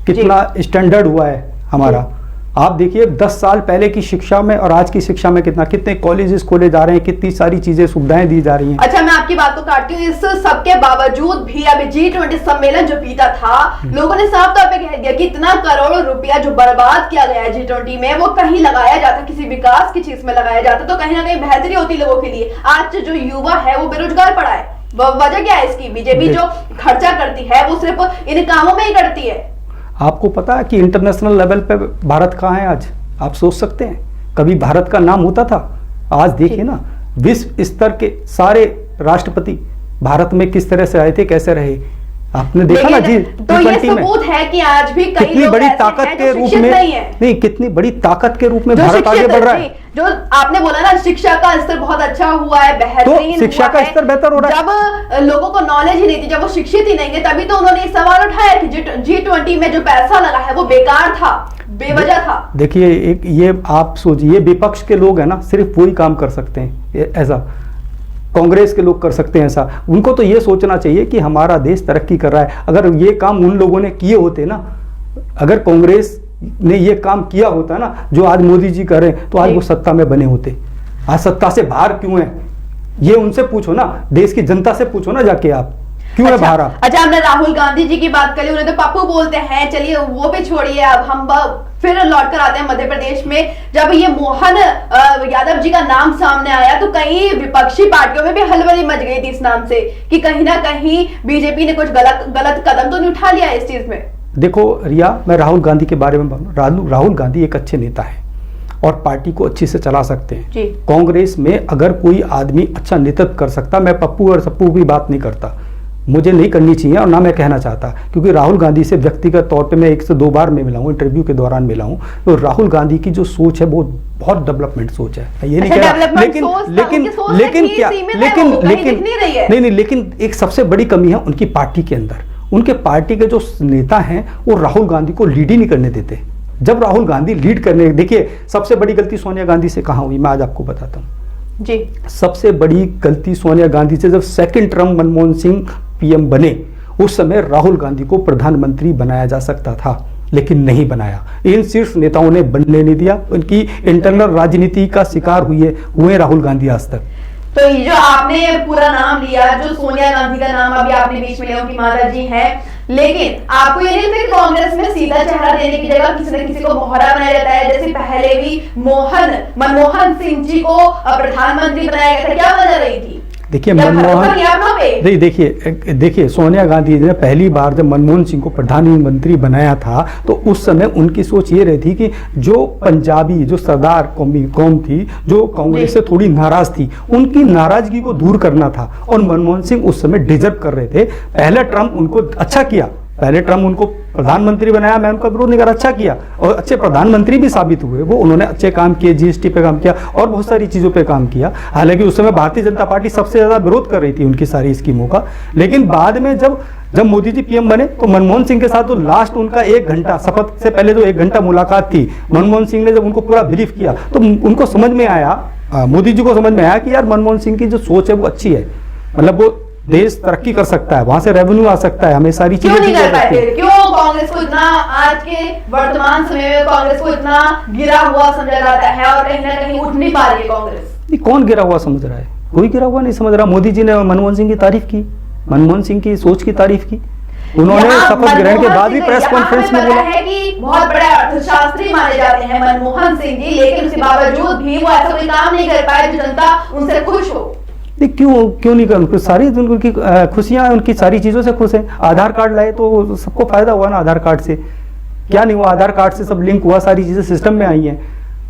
कितना स्टैंडर्ड हुआ है हमारा। आप देखिए 10 साल पहले की शिक्षा में और आज की शिक्षा में कितने कॉलेजेस खोले जा रहे हैं, कितनी सारी चीजें सुविधाएं दी जा रही हैं। अच्छा, मैं आपकी बात को काटती हूँ। इस सबके बावजूद भी अभी G20 सम्मेलन जो बीता था, लोगों ने साफ तौर पे कह दिया कि इतना करोड़ों रुपया जो बर्बाद किया गया है G20 में, वो कहीं लगाया जाता, किसी विकास की चीज में लगाया जाता तो कहीं ना कहीं बेहतरी होती लोगों के लिए। आज जो युवा है वो बेरोजगार पड़ा है। वजह क्या है इसकी? बीजेपी जो खर्चा करती है वो सिर्फ इन कामों में ही करती है। आपको पता है कि इंटरनेशनल लेवल पे भारत कहाँ है आज? आप सोच सकते हैं कभी भारत का नाम होता था? आज देखिए ना, विश्व स्तर के सारे राष्ट्रपति भारत में किस तरह से आए थे, कैसे रहे, आपने देखा ना जी। तो ये सबूत है कि आज भी कई कितनी बड़ी ताकत के रूप में नहीं, कितनी बड़ी ताकत के रूप में भारत आगे बढ़ रहा है। जो आपने बोला ना, शिक्षा का स्तर बहुत अच्छा हुआ है, बेहतरीन तो शिक्षा का स्तर बेहतर हो रहा है। जब लोगों को नॉलेज ही नहीं थी, जब वो शिक्षित ही नहीं थे, तभी तो उन्होंने ये सवाल उठाया कि G20 में जो पैसा लगा है वो बेकार था, बेवजह था। देखिए, एक ये आप सोचिए, विपक्ष के लोग है ना, सिर्फ वही काम कर सकते हैं ऐसा। कांग्रेस के लोग कर सकते हैं ऐसा। उनको तो ये सोचना चाहिए कि हमारा देश तरक्की कर रहा है। अगर ये काम उन लोगों ने किए होते ना, अगर कांग्रेस ने ये काम किया होता ना जो आज मोदी जी कर रहे हैं, तो आज वो सत्ता में बने होते। आज सत्ता से बाहर क्यों है, ये उनसे पूछो ना, देश की जनता से पूछो ना जाके आप क्यों है बाहर। अच्छा, हमने राहुल गांधी जी की बात करी, उन्हें तो पप्पू बोलते हैं, चलिए वो भी छोड़िए। अब हम फिर लौट कर आते हैं मध्य प्रदेश में। जब ये मोहन यादव जी का नाम सामने आया तो कई विपक्षी पार्टियों में भी हलचल मच गई थी इस नाम से कि कहीं ना कहीं बीजेपी ने कुछ गलत कदम तो नहीं उठा लिया इस चीज में। देखो रिया, मैं राहुल गांधी के बारे में राहुल गांधी एक अच्छे नेता है और पार्टी को अच्छे से चला सकते हैं। कांग्रेस में अगर कोई आदमी अच्छा नेतृत्व कर सकता, मैं पप्पू और सप्पू की बात नहीं करता, मुझे नहीं करनी चाहिए और ना मैं कहना चाहता, क्योंकि राहुल गांधी से व्यक्तिगत तौर पे मैं 1 से 2 बार मैं मिला हूँ, इंटरव्यू के दौरान मिला हूँ। तो राहुल गांधी की जो सोच है वो बहुत डेवलपमेंट सोच है, ये नहीं कह रहा, लेकिन एक सबसे बड़ी कमी है उनकी पार्टी के अंदर। उनके पार्टी के जो नेता हैं वो राहुल गांधी को लीड ही नहीं करने देते। जब राहुल गांधी लीड करने, देखिए सबसे बड़ी गलती सोनिया गांधी से कहाँ हुई, मैं आज आपको बताता हूँ जी। सबसे बड़ी गलती सोनिया गांधी से, जब second term Manmohan Singh PM बने, उस समय राहुल गांधी को प्रधानमंत्री बनाया जा सकता था, लेकिन नहीं बनाया। इन शीर्ष नेताओं ने बनने नहीं दिया, उनकी इंटरनल राजनीति का शिकार हुए राहुल गांधी आज तक। तो ये जो आपने पूरा नाम लिया, जो सोनिया गांधी का नाम अभी आपने बीच में लिया, उनकी माता जी हैं, लेकिन आपको ये नहीं लगता कांग्रेस में सीधा चेहरा देने की जगह किसी न किसी को मोहरा बनाया जाता है? जैसे पहले भी मनमोहन सिंह जी को प्रधानमंत्री बनाया गया था, क्या वजह रही थी? देखिए देखिए सोनिया गांधी ने पहली बार जब मनमोहन सिंह को प्रधानमंत्री बनाया था तो उस समय उनकी सोच ये रही थी कि जो पंजाबी, जो सरदार कौम थी, जो कांग्रेस से थोड़ी नाराज थी, उनकी नाराजगी को दूर करना था। और मनमोहन सिंह उस समय डिजर्व कर रहे थे। पहले ट्रम्प उनको अच्छा किया, पहले ट्रम्प उनको प्रधानमंत्री बनाया, मैं उनका विरोध नहीं कर, अच्छा किया और अच्छे प्रधानमंत्री भी साबित हुए वो। उन्होंने अच्छे काम किए, जीएसटी पे काम किया और बहुत सारी चीज़ों पे काम किया। हालांकि उस समय भारतीय जनता पार्टी सबसे ज़्यादा विरोध कर रही थी उनकी सारी स्कीमों का। लेकिन बाद में जब मोदी जी पीएम बने तो मनमोहन सिंह के साथ तो लास्ट उनका 1 घंटा, शपथ से पहले जो 1 घंटा मुलाकात थी, मनमोहन सिंह ने जब उनको पूरा ब्रीफ किया तो उनको समझ में आया मोदी जी को समझ में आया कि यार मनमोहन सिंह की जो सोच है वो अच्छी है, मतलब वो देश तरक्की कर सकता है, वहां से रेवेन्यू आ सकता है, हमें सारी चीजें क्यों नहीं कर पाए फिर? क्यों कांग्रेस को इतना, आज के वर्तमान समय में कांग्रेस को इतना गिरा हुआ समझा जाता है और कहीं ना कहीं उठ नहीं पा रही है कांग्रेस? कौन गिरा हुआ समझ रहा है? कोई गिरा हुआ नहीं समझ रहा। मोदी जी ने मनमोहन सिंह की तारीफ की, मनमोहन सिंह की सोच की तारीफ की। उन्होंने शपथ ग्रहण के बाद भी प्रेस कॉन्फ्रेंस में बोला है कि बहुत बड़े अर्थशास्त्री माने जाते हैं मनमोहन सिंह जी, लेकिन उसके बावजूद भी वो ऐसा कोई काम नहीं कर पाए जो जनता उनसे खुश हो। क्यों नहीं कर, सारी उनकी खुशियां, उनकी सारी चीजों से खुश है। आधार कार्ड लाए तो सबको फायदा हुआ ना आधार कार्ड से, क्या नहीं हुआ? आधार कार्ड से सब लिंक हुआ, सारी चीजें सिस्टम में आई हैं।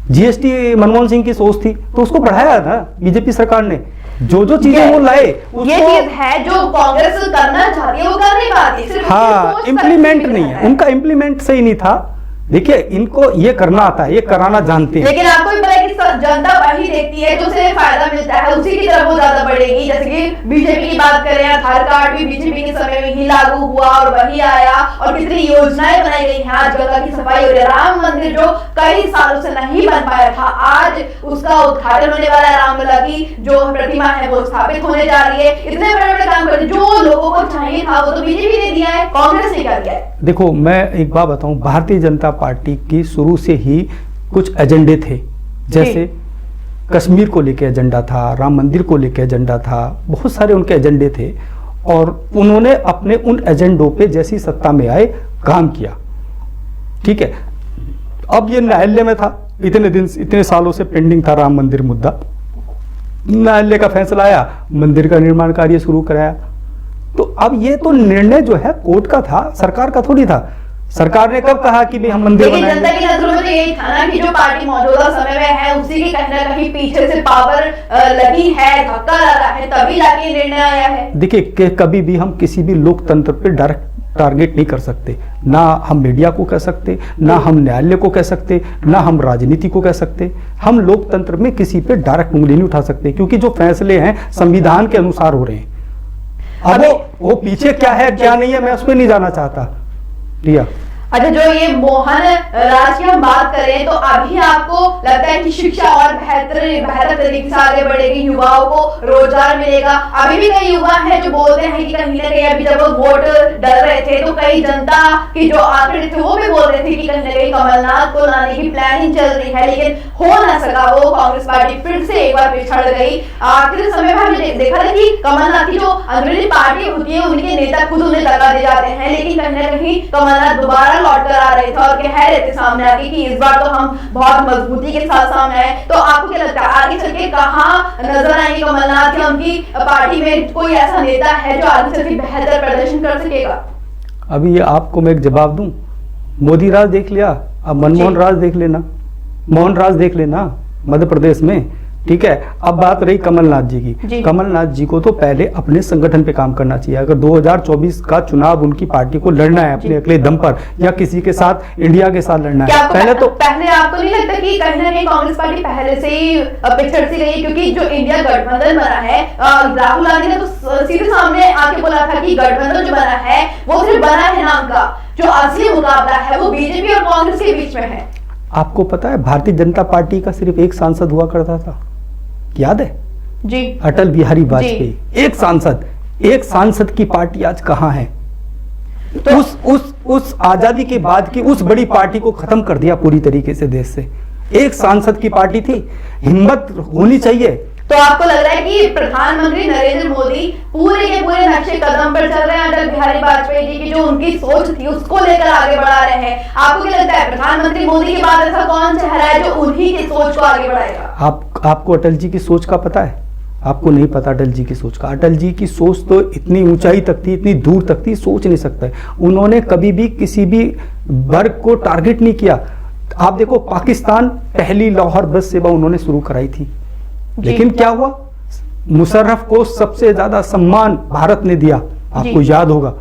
जीएसटी मनमोहन सिंह की सोच थी तो उसको बढ़ाया था बीजेपी सरकार ने, जो चीजें वो लाए ये चीज है जो कांग्रेस करना चाहती है वो कर नहीं पाती, सिर्फ हाँ इम्प्लीमेंट नहीं है, उनका इम्प्लीमेंट सही नहीं था। देखिए इनको ये करना आता है, ये कराना जानते हैं, लेकिन आपको भी पता है कि जनता वही देखती है जो उसे फायदा मिलता है, उसी की तरफ वो ज्यादा बढ़ेगी। जैसे कि बीजेपी की बात करें, आधार कार्ड भी बीजेपी के समय में ही लागू हुआ और वही आया, और कितनी योजनाएं बनाई गई हैं। आज गंगा की सफाई हो रही है, राम मंदिर जो कई सालों से नहीं बन पाया था, आज उसका उद्घाटन होने वाला है। रामलला की जो प्रतिमा है वो स्थापित होने जा रही है। इतने बड़े बड़े काम करते, जो लोगों को चाहिए था वो तो बीजेपी ने दिया है, कांग्रेस ने कर दिया है। देखो मैं एक बात बताऊं, भारतीय जनता पार्टी की शुरू से ही कुछ एजेंडे थे, जैसे कश्मीर को लेकर एजेंडा था, राम मंदिर को लेकर एजेंडा था, बहुत सारे उनके एजेंडे थे, और उन्होंने अपने उन एजेंडों पे जैसी सत्ता में आए काम किया। ठीक है, अब ये न्यायालय में था, इतने सालों से पेंडिंग था राम मंदिर मुद्दा, न्यायालय का फैसला आया, मंदिर का निर्माण कार्य शुरू कराया। तो अब ये तो निर्णय जो है कोर्ट का था, सरकार का थोड़ी था। सरकार ने कब कहा कि भी हम मंदिर बनाएंगे? जनता की नजरों में तो यही था ना कि जो पार्टी मौजूदा समय में है उसी की कहीं ना कहीं पीछे से पावर लगी है, धक्का लगा है, तभी जाके निर्णय आया है। देखिए कभी भी हम किसी भी लोकतंत्र पे डायरेक्ट टारगेट नहीं कर सकते, ना हम मीडिया को कह सकते, ना हम न्यायालय को कह सकते, ना हम राजनीति को कह सकते। हम लोकतंत्र में किसी पे डायरेक्ट उंगली नहीं उठा सकते, क्योंकि जो फैसले हैं संविधान के अनुसार हो रहे हैं। अब वो पीछे क्या है क्या नहीं है मैं उस पर नहीं जाना चाहता। प्रिया, अच्छा, जो ये मोहन राज की हम बात करें तो अभी आपको लगता है कि शिक्षा और बेहतर तरीके से आगे बढ़ेगी, युवाओं को रोजगार मिलेगा? अभी भी कई युवा हैं जो बोलते हैं कि कहीं ना कहीं अभी जब वो वोट डल रहे थे तो कई जनता की जो आंकड़े थे वो भी बोल रहे थे कि कहीं ना कहीं कमलनाथ को लाने की प्लानिंग चल रही है, लेकिन हो ना सका। वो कांग्रेस पार्टी फिर से एक बार पिछड़ गई। आखिर समय में हमने देखा था कि कमलनाथ की जो अंग्रेजी पार्टी होती है उनके नेता खुद उन्हें दगा दे जाते हैं, लेकिन कहीं ना कहीं कमलनाथ दोबारा लौट कर आ रहे थे और कह रहे थे सामने आके कि इस बार तो हम बहुत मजबूती के साथ सामने आए। तो आपको क्या लगता है आगे चल के कहां नजर आएंगे कमलनाथ या उनकी पार्टी में कोई ऐसा नेता है जो आगे चल के बेहतर प्रदर्शन कर सकेगा? अभी ये आपको मैं एक जवाब दूं, मोदी राज देख लिया, अब मनमोहन राज देख लेना, मोहन राज देख लेना मध्य प्रदेश में। ठीक है, अब बात रही कमलनाथ जी की। कमलनाथ जी को तो पहले अपने संगठन पे काम करना चाहिए। अगर 2024 का चुनाव उनकी पार्टी को लड़ना है अपने अकेले दम पर या किसी के साथ, इंडिया के साथ लड़ना है, पहले आपको नहीं लगता कि कहीं ना कहीं कांग्रेस पार्टी पहले से ही पिछड़ सी गई? क्योंकि जो इंडिया गठबंधन बना है, राहुल गांधी ने तो सीधे सामने आके बोला था कि गठबंधन जो बना है वो सिर्फ बना है नाम का, जो असली मुकाबला है वो बीजेपी और कांग्रेस के बीच में है। आपको पता है भारतीय जनता पार्टी का सिर्फ एक सांसद हुआ करता था, याद है जी? अटल बिहारी वाजपेयी। एक सांसद की पार्टी आज कहां है? तो उस आजादी के बाद की उस बड़ी पार्टी को खत्म कर दिया पूरी तरीके से देश से। एक सांसद की पार्टी थी, हिम्मत होनी चाहिए। तो आपको लग रहा है कि प्रधानमंत्री नरेंद्र मोदी पूरे के पूरे नक्शे कदम पर चल रहे हैं, अटल बिहारी वाजपेयी जी की जो उनकी सोच थी उसको लेकर आगे बढ़ा रहे हैं? आपको क्या लगता है प्रधानमंत्री मोदी के बाद ऐसा कौन चेहरा है जो उन्हीं की सोच को आगे बढ़ाएगा? आपको अटल जी की सोच का पता है? आपको नहीं पता अटल जी की सोच का? अटल जी की सोच तो इतनी ऊंचाई तक थी, इतनी दूर तक थी, सोच नहीं सकता। उन्होंने कभी भी किसी भी वर्ग को टारगेट नहीं किया। आप देखो पाकिस्तान पहली लाहौर बस सेवा उन्होंने शुरू कराई थी, लेकिन क्या हुआ? मुशर्रफ को सबसे ज्यादा सम्मान भारत ने दिया, आपको याद होगा।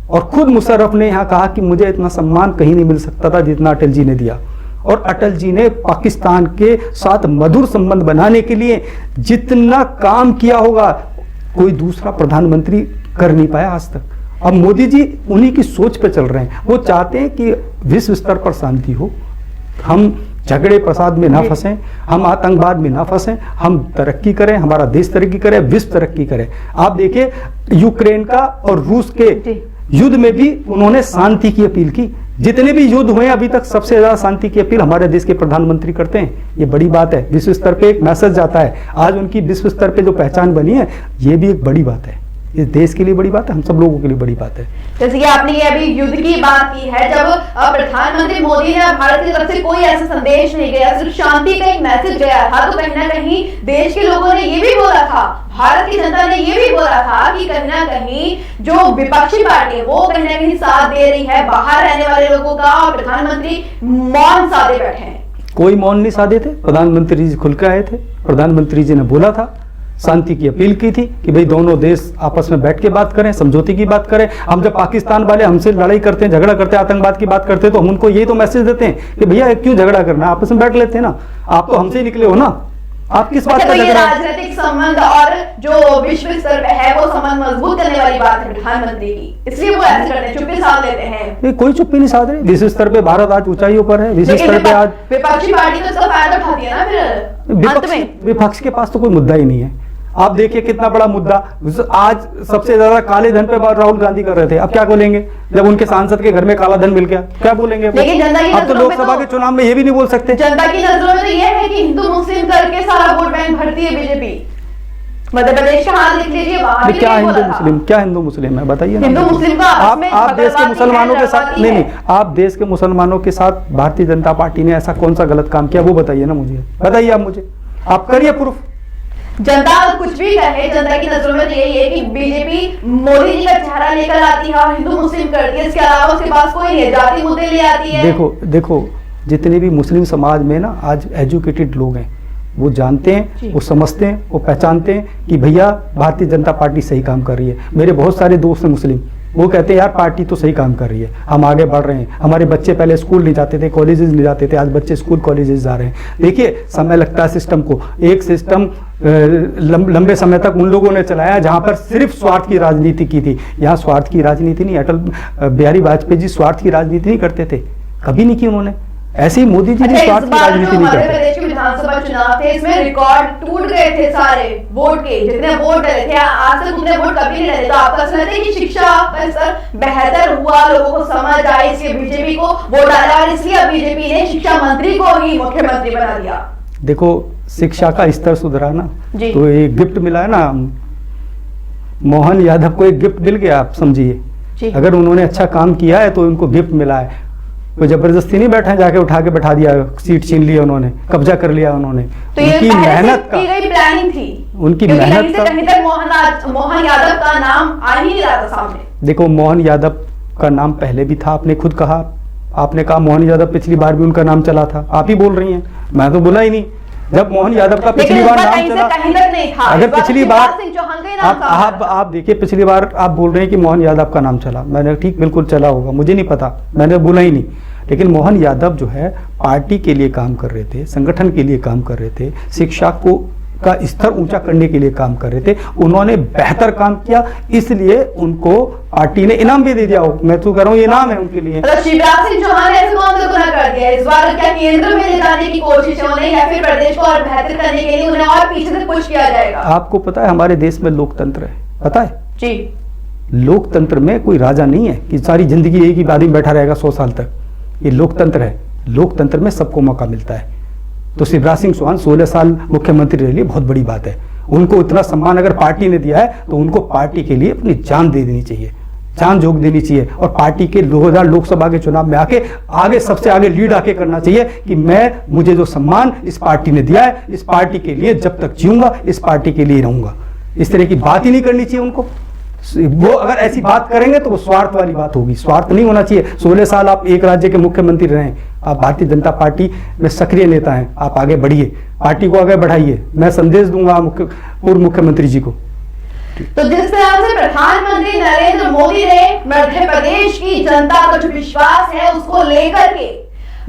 और खुद मुशर्रफ ने यहां कहा कि मुझे इतना सम्मान कहीं नहीं मिल सकता था जितना अटल जी ने दिया। और अटल जी ने पाकिस्तान के साथ मधुर संबंध बनाने के लिए जितना काम किया होगा कोई दूसरा प्रधानमंत्री कर नहीं पाया आज तक। अब मोदी जी उन्हीं की सोच पे चल रहे हैं। वो चाहते हैं कि विश्व स्तर पर शांति हो। हम झगड़े प्रसाद में ना फंसें, हम आतंकवाद में ना फंसें, हम तरक्की करें, हमारा देश तरक्की करे, विश्व तरक्की करे। आप देखिए यूक्रेन का और रूस के युद्ध में भी उन्होंने शांति की अपील की। जितने भी युद्ध हुए अभी तक सबसे ज्यादा शांति की अपील हमारे देश के प्रधानमंत्री करते हैं। ये बड़ी बात है, विश्व स्तर पे एक मैसेज जाता है। आज उनकी विश्व स्तर पे जो पहचान बनी है, ये भी एक बड़ी बात है। इस देश के लिए बड़ी बात है, हम सब लोगों के लिए बड़ी बात है। जैसे कि आपने ये अभी युद्ध की बात की है, जब प्रधानमंत्री मोदी ने भारत की तरफ से कोई ऐसा संदेश नहीं गया, सिर्फ शांति का एक मैसेज गया था, तो कहीं ना कहीं देश के लोगों ने ये भी बोला था, भारत की जनता ने ये भी बोला था कि कहीं ना कहीं जो विपक्षी पार्टी है वो कहीं ना कहीं साथ दे रही है बाहर रहने वाले लोगों का, और प्रधानमंत्री मौन साधे बैठे हैं। कोई मौन नहीं साधे थे, प्रधानमंत्री जी खुल के आए थे। प्रधानमंत्री जी ने बोला था, शांति की अपील की थी कि भाई दोनों देश आपस में बैठ के बात करें, समझौते की बात करें। हम जब पाकिस्तान वाले हमसे लड़ाई करते हैं, झगड़ा करते हैं, आतंकवाद की बात करते हैं, तो हम उनको यही तो मैसेज देते हैं कि भैया क्यों झगड़ा करना, आपस में बैठ लेते हैं ना, आप तो हमसे निकले हो ना, आप किस बात का ये झगड़ा। राजनीतिक संबंध और जो विश्व स्तर पे है वो संबंध मजबूत करने वाली बात है प्रधानमंत्री की, इसलिए वो ऐसे करते हैं, चुप्पी साध लेते हैं। कोई चुप्पी नहीं साध रहे। विश्व स्तर पे भारत आज ऊंचाइयों पर है, विश्व स्तर पे आज विपक्षी पार्टी तो इसका फायदा उठाती है ना फिर अंत में। विपक्ष के पास तो कोई मुद्दा ही नहीं है। आप देखिए कितना बड़ा मुद्दा आज सबसे ज्यादा काले धन पे बात राहुल गांधी कर रहे थे। अब क्या बोलेंगे जब उनके सांसद के घर में काला धन मिल गया, क्या बोलेंगे? लेकिन जनता की अब तो लोकसभा के चुनाव में ये भी नहीं बोल सकते। जनता की नजरों में तो ये है कि हिंदू मुस्लिम करके सारा वोट बैंक भरती है बीजेपी। मध्य प्रदेश का हाल देख लीजिए, वहां क्या हिंदू मुस्लिम, क्या हिंदू मुस्लिम है बताइए। हिंदू मुस्लिम का आप देश के मुसलमानों के साथ नहीं, आप देश के मुसलमानों के साथ भारतीय जनता पार्टी ने ऐसा कौन सा गलत काम किया वो बताइए ना मुझे, बताइए आप मुझे, आप करिए प्रूफ। जनता कुछ भी कहे, जनता की नजरों में यही है कि बीजेपी मोदी जी का चेहरा लेकर आती है और हिंदू मुस्लिम करती है, इसके अलावा उसके पास कोई नहीं है, जाति मुद्दे ले आती है। देखो जितने भी मुस्लिम समाज में ना आज एजुकेटेड लोग हैं, वो जानते हैं, वो समझते हैं, वो पहचानते हैं कि भैया भारतीय जनता पार्टी सही काम कर रही है। मेरे बहुत सारे दोस्त हैं मुस्लिम, वो कहते हैं यार पार्टी तो सही काम कर रही है, हम आगे बढ़ रहे हैं, हमारे बच्चे पहले स्कूल नहीं जाते थे, कॉलेजेस नहीं जाते थे, आज बच्चे स्कूल कॉलेजेस जा रहे हैं। देखिए समय लगता है सिस्टम को, एक सिस्टम लंबे समय तक उन लोगों ने चलाया जहां पर सिर्फ स्वार्थ की राजनीति की थी। यहाँ स्वार्थ की राजनीति नहीं, अटल बिहारी वाजपेयी जी स्वार्थ की राजनीति नहीं करते थे, कभी नहीं की उन्होंने। ऐसे ही मोदी जी भी स्वार्थ की राजनीति नहीं करते। प्रदेश के विधानसभा चुनाव थे, इसमें रिकॉर्ड टूट गए थे सारे वोट के, जितने वोट डले थे आज तक उतने वोट कभी नहीं डले। तो आपका समझते हैं कि शिक्षा का स्तर बेहतर हुआ, लोगों को समझ आई, इसलिए बीजेपी को वोट डाला और इसलिए बीजेपी ने शिक्षा मंत्री को ही मुख्यमंत्री बना दिया। देखो शिक्षा का स्तर सुधरा ना, तो एक गिफ्ट मिला है ना, मोहन यादव को एक गिफ्ट मिल गया, आप समझिए। अगर उन्होंने अच्छा काम किया है तो उनको गिफ्ट मिला है, कोई जबरदस्ती नहीं बैठा, जाके उठा के बैठा दिया, सीट छीन लिया उन्होंने, कब्जा कर लिया उन्होंने। तो उनकी मेहनत का प्लानिंग थी, उनकी मेहनत का कहीं तक मोहन यादव का नाम आ ही नहीं रहा था सामने। देखो मोहन यादव का नाम पहले भी था, आपने खुद कहा, आपने कहा मोहन यादव पिछली बार भी उनका नाम चला था, आप ही बोल रही हैं, मैं तो बोला ही नहीं। जब मोहन यादव का पिछली बार नाम चला, अगर पिछली बार आप देखिए पिछली बार आप बोल रहे हैं कि मोहन यादव का नाम चला, मैंने ठीक बिल्कुल चला होगा, मुझे नहीं पता, मैंने बोला ही नहीं। लेकिन मोहन यादव जो है पार्टी के लिए काम कर रहे थे, संगठन के लिए काम कर रहे थे, शिक्षा को का स्तर ऊंचा करने के लिए काम कर रहे थे, उन्होंने बेहतर काम किया, इसलिए उनको पार्टी ने इनाम भी दे दिया। मैं तो कह रहा हूँ ये इनाम है उनके लिए। शिवराज सिंह चौहान ने ऐसे कौन सा गुनाह कर दिया? इस बार क्या केंद्र में ले जाने की कोशिश है उन्हें, या फिर प्रदेश को और बेहतर करने के लिए उन्हें और पीछे से पुश किया जाएगा? आपको पता है हमारे देश में लोकतंत्र है, पता है जी? लोकतंत्र में कोई राजा नहीं है कि सारी जिंदगी एक ही आदमी बैठा रहेगा 100 साल तक। ये लोकतंत्र है, लोकतंत्र में सबको मौका मिलता है। तो शिवराज सिंह चौहान 16 साल मुख्यमंत्री रह लिए, बहुत बड़ी बात है। उनको इतना सम्मान अगर पार्टी ने दिया है तो उनको पार्टी के लिए अपनी जान दे देनी चाहिए, जान झोंक देनी चाहिए, और पार्टी के 2000 लोकसभा के चुनाव में आगे सबसे आगे लीड आके करना चाहिए कि मुझे जो सम्मान इस पार्टी ने दिया है, इस पार्टी के लिए जब तक जीऊंगा इस पार्टी के लिए रहूंगा। इस तरह की बात ही नहीं करनी चाहिए उनको। वो अगर ऐसी बात करेंगे तो वो स्वार्थ वाली बात होगी, स्वार्थ नहीं होना चाहिए। 16 साल आप एक राज्य के मुख्यमंत्री रहे, आप भारतीय जनता पार्टी में सक्रिय नेता हैं, आप आगे बढ़िए, पार्टी को आगे बढ़ाइए। मैं संदेश दूंगा पूर्व मुख्यमंत्री जी को। तो जिस तरह से प्रधानमंत्री नरेंद्र मोदी ने मध्य प्रदेश की जनता का जो विश्वास है उसको लेकर के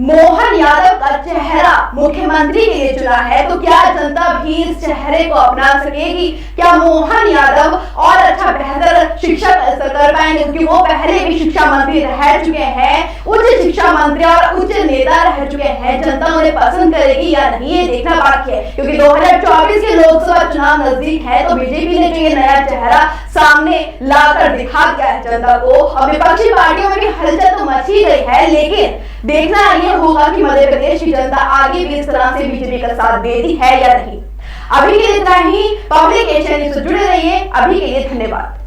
मोहन यादव का चेहरा मुख्यमंत्री के लिए चुना है, तो क्या जनता भी इस चेहरे को अपना सकेगी? क्या मोहन यादव और अच्छा बेहतर शिक्षा कर पाएंगे, क्योंकि वो पहले भी शिक्षा मंत्री रह चुके हैं, उच्च शिक्षा मंत्री और उच्च नेता रह चुके हैं। जनता उन्हें पसंद करेगी या नहीं, ये देखना बाकी है, क्योंकि 2024 के लोकसभा चुनाव नजदीक है। तो बीजेपी ने जो ये नया चेहरा सामने लाकर दिखा दिया है जनता को। अब विपक्षी पार्टियों में भी हलचल तो मची गई है, लेकिन देखना ये होगा कि मध्य प्रदेश की जनता आगे भी इस तरह से बीजेपी का साथ देती है या नहीं। अभी के लिए इतना ही। पब्लिक एशिया न्यूज़ से जुड़े रहिए। अभी के लिए धन्यवाद।